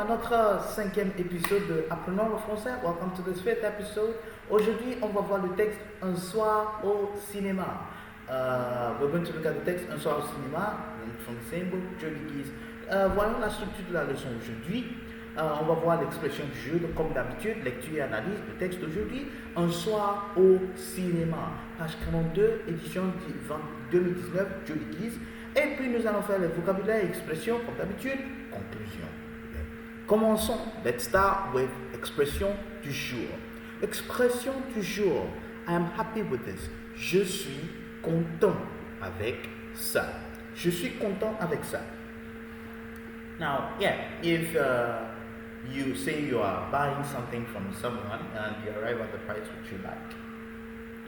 dans notre cinquième épisode de Apprenons le français. Welcome to this fifth episode. Aujourd'hui, on va voir le texte Un soir au cinéma. We're going to look at the text Un soir au cinéma from the same book, Jody Gies. Voyons la structure de la leçon aujourd'hui. On va voir l'expression du jeu, comme d'habitude, lecture et analyse du texte d'aujourd'hui. Un soir au cinéma, page 42, édition 2019, Jody Gies. Et puis nous allons faire le vocabulaire et expression, comme d'habitude, conclusion. Commençons. Let's start with expression du jour. Expression du jour. I am happy with this. Je suis content avec ça. Je suis content avec ça. Now, if you say you are buying something from someone and you arrive at the price which you like,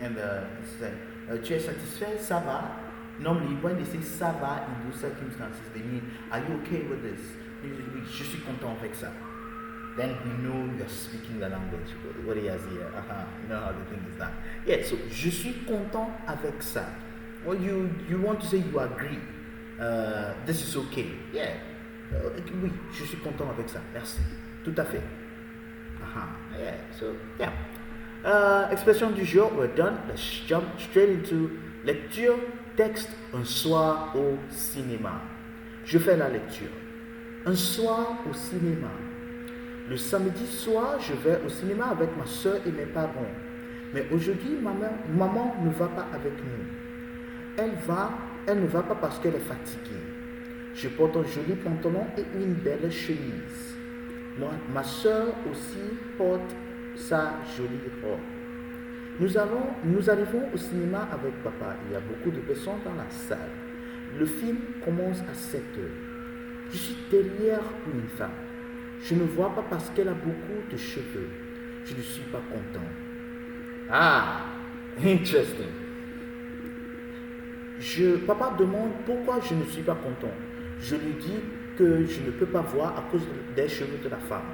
and you say, tu es satisfait, ça va. Normally, when they say ça va in those circumstances, they mean, are you okay with this? Je suis content avec ça. Then we know you are speaking the language. What he has here. You know how the thing is done. Yeah, so je suis content avec ça. Well, you want to say you agree. This is okay. Yeah. Oui, je suis content avec ça. Merci. Tout à fait. Yeah, so, yeah. Expression du jour, we're done. Let's jump straight into lecture, texte, un soir au cinéma. Je fais la lecture. Un soir au cinéma. Le samedi soir, je vais au cinéma avec ma soeur et mes parents. Mais aujourd'hui, maman ne va pas avec nous. Elle ne va pas parce qu'elle est fatiguée. Je porte un joli pantalon et une belle chemise. Ma soeur aussi porte sa jolie robe. Nous arrivons au cinéma avec papa. Il y a beaucoup de personnes dans la salle. Le film commence à 7 heures. Je suis derrière une femme. Je ne vois pas parce qu'elle a beaucoup de cheveux. Je ne suis pas content. Interesting. Papa demande pourquoi je ne suis pas content. Je lui dis que je ne peux pas voir à cause des cheveux de la femme.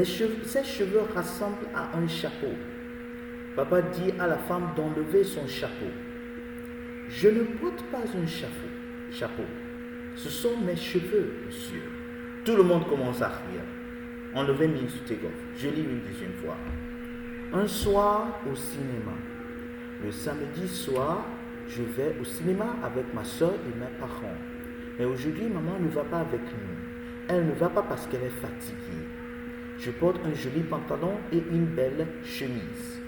Ses cheveux ressemblent à un chapeau. Papa dit à la femme d'enlever son chapeau. Je ne porte pas un chapeau. Ce sont mes cheveux, monsieur. Tout le monde commence à rire. Enlevez means to take off. Je lis une deuxième fois. Un soir au cinéma. Le samedi soir, je vais au cinéma avec ma soeur et mes parents. Mais aujourd'hui, maman ne va pas avec nous. Elle ne va pas parce qu'elle est fatiguée. Je porte un joli pantalon et une belle chemise.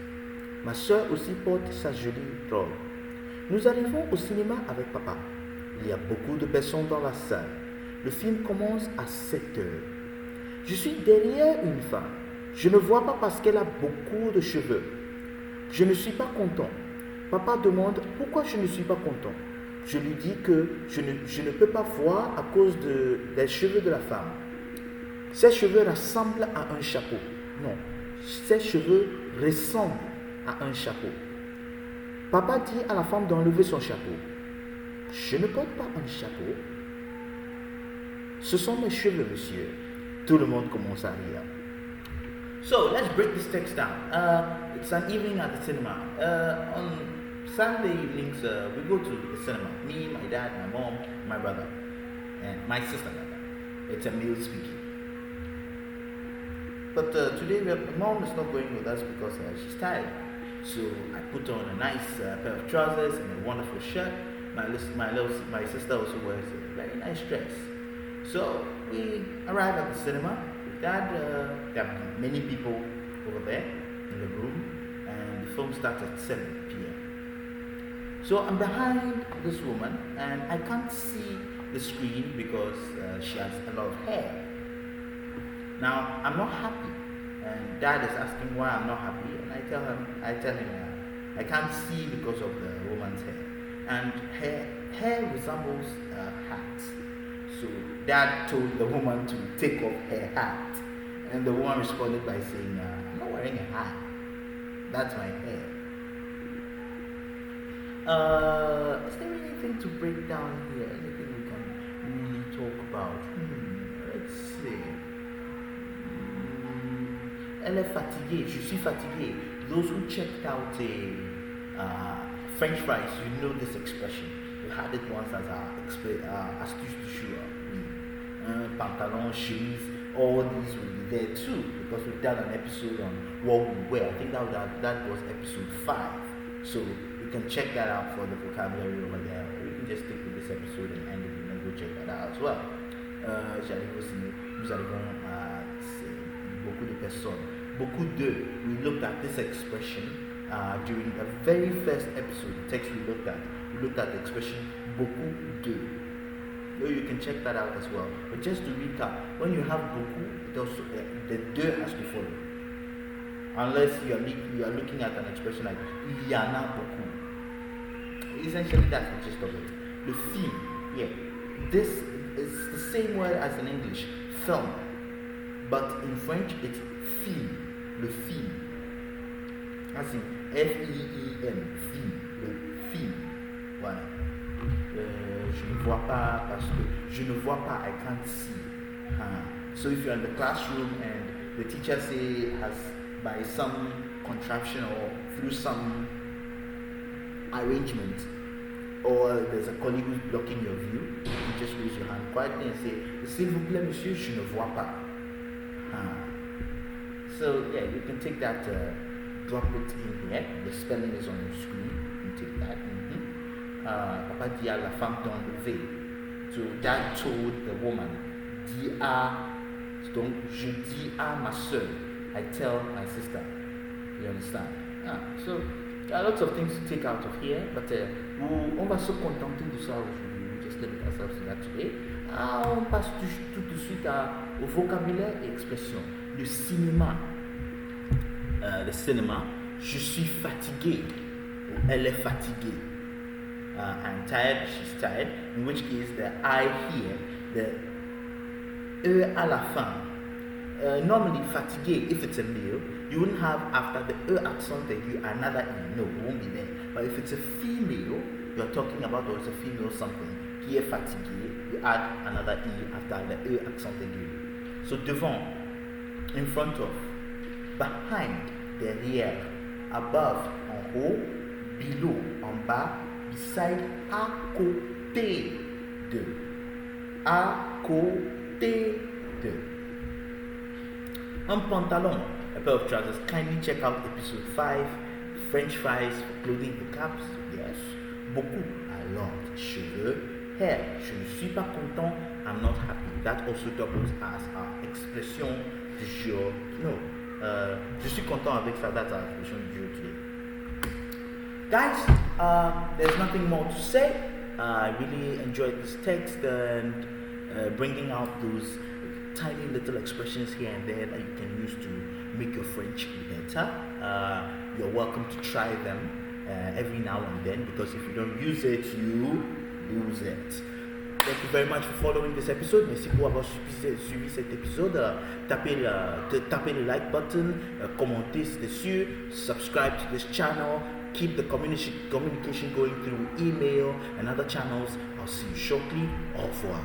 Ma soeur aussi porte sa jolie robe. Nous arrivons au cinéma avec papa. Il y a beaucoup de personnes dans la salle. Le film commence à 7 heures. Je suis derrière une femme. Je ne vois pas parce qu'elle a beaucoup de cheveux. Je ne suis pas content. Papa demande pourquoi je ne suis pas content. Je lui dis que je ne peux pas voir à cause des cheveux de la femme. Ses cheveux ressemblent à un chapeau. Non, ses cheveux ressemblent à un chapeau. Papa dit à la femme d'enlever son chapeau. Je ne porte pas un chapeau. Ce sont mes cheveux, monsieur. Tout le monde commence à rire. So, let's break this text down. It's an evening at the cinema. On Saturday evenings, we go to the cinema. Me, my dad, my mom, my brother, and my sister. It's a male speaking. But today, mom is not going with us because she's tired. So, I put on a nice pair of trousers and a wonderful shirt. My sister also wears a very nice dress. So we arrive at the cinema. Dad, there are many people over there in the room, and the film starts at 7 p.m. So I'm behind this woman, and I can't see the screen because she has a lot of hair. Now I'm not happy, and Dad is asking why I'm not happy, and I tell him I can't see because of the woman's hair. And her hair resembles a hat. So Dad told the woman to take off her hat. And the woman responded by saying, I'm not wearing a hat. That's my hair. Is there anything to break down here? Anything we can really talk about? Let's see. Elle est fatiguée. Je suis fatigué. Those who checked out French fries, you know this expression. We had it once as our astuce du jour. Pantalon, chemise, all these will be there too, because we've done an episode on what we wear. I think that was episode 5. So you can check that out for the vocabulary over there. Or you can just stick with this episode and end it and then go check that out as well. J'allais aussi, nous arrivons à beaucoup de personnes. Beaucoup de, we looked at this expression during the very first episode, the text we looked at the expression beaucoup de. So you can check that out as well. But just to recap, when you have beaucoup, it also, the de has to follow. Unless you are looking at an expression like il y en a beaucoup. Essentially, that's the gist of it. The theme, yeah. This is the same word as in English, film. But in French, it's film. Le film. As in F-E-E-M, film. Le film. Voilà. Je ne vois pas parce que je ne vois pas, I can't see. So if you're in the classroom and the teacher has by some contraption or through some arrangement, or there's a colleague who's blocking your view, you just raise your hand quietly and say, s'il vous plaît monsieur, je ne vois pas. So yeah, you can take that, drop it in here. The spelling is on your screen. You can take that. Papa dit à la femme d'enlever. So dad told the woman, donc je dis à ma soeur, I tell my sister. You understand? So there are lots of things to take out of here, but on va se contenter de ça aujourd'hui. We just limit ourselves to that today. On passe tout de suite au vocabulaire et expression. Le cinéma. Le cinéma. Je suis fatigué. Elle est fatiguée. I'm tired, she's tired. In which case the I here, the à la fin. Normally fatigué, if it's a male, you wouldn't have after the accent aigu another E. No, it won't be there. But if it's a female, you're talking about, or it's a female something, qui est fatigué, you add another E after the accent aigu. So devant, in front of, behind, derrière, above, en haut, below, en bas, beside, à côté de. À côté de. Un pantalon, a pair of trousers. Kindly check out episode 5, French fries for clothing for caps. Yes. Beaucoup, a lot. Cheveux, hair. Je ne suis pas content, I'm not happy. That also doubles as our expression du jour. No, je suis content avec ça. That's our expression du jour today. Guys, there's nothing more to say. I really enjoyed this text and bringing out those tiny little expressions here and there that you can use to make your French better. You're welcome to try them every now and then, because if you don't use it, you lose it. Thank you very much for following this episode. Merci pour avoir suivi cet épisode. Tapez le like button, commentez c'est sûr, subscribe to this channel, keep the communication going through email and other channels. I'll see you shortly. Au revoir.